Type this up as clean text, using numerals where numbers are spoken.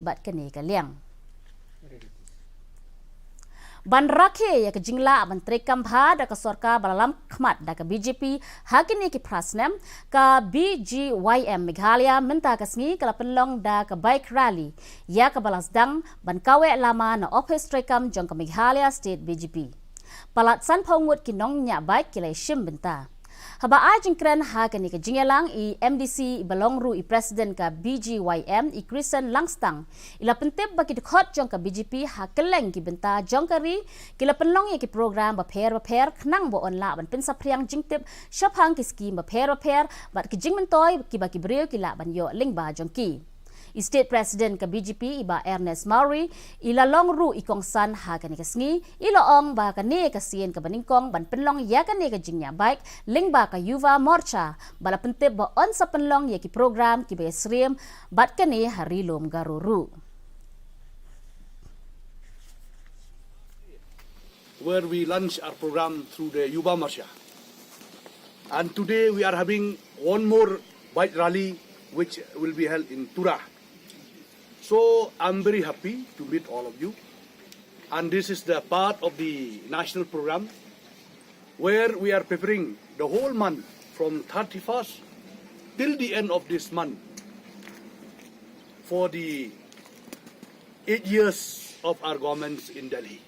bat kene ka liang. Ban Rakhe ya ke Jinglah Menteri Kambha da ke Sorkar balalam khmat da ke BJP hakini ki prasnem ka BGYM Meghalaya minta kasngi kala Pynlong da ke bike rally ya ke balasdang ban kawe lama na office trekam Jong ke Meghalaya State BJP. Palat san pongut ki nong nya bike kilai shim benta. Haba ajengkren hakini ke Jinglah i MDC balongru i President ka BGYM i Kristen Langstang ila pentip bagi dekhot Jong ka BJP hakeleng ki benta Jong kari kila Pynlong ki program baper khnang bo onla ban pensa priang jingtip shaphang ki scheme baper bat ki jingmentoy ki baki breu kila ban yo lingba Jong ki. State President ke BJP iba Ernest Maury ila longru ikongsan hakani kasngi ila ong ba kane kasien ke baningkong ban Pynlong ya kane ke jingnya baik lingba ka Yuva Morcha bala pentip ba on sa Pynlong ya ki program ki besrim bat kane hari lom garuru. Where we launch our program through the Yuva Morcha. And today we are having one more bike rally which will be held in Tura. So I'm very happy to meet all of you. And this is the part of the national program where we are preparing the whole month from 31st till the end of this month for the 8 years of our governments in Delhi.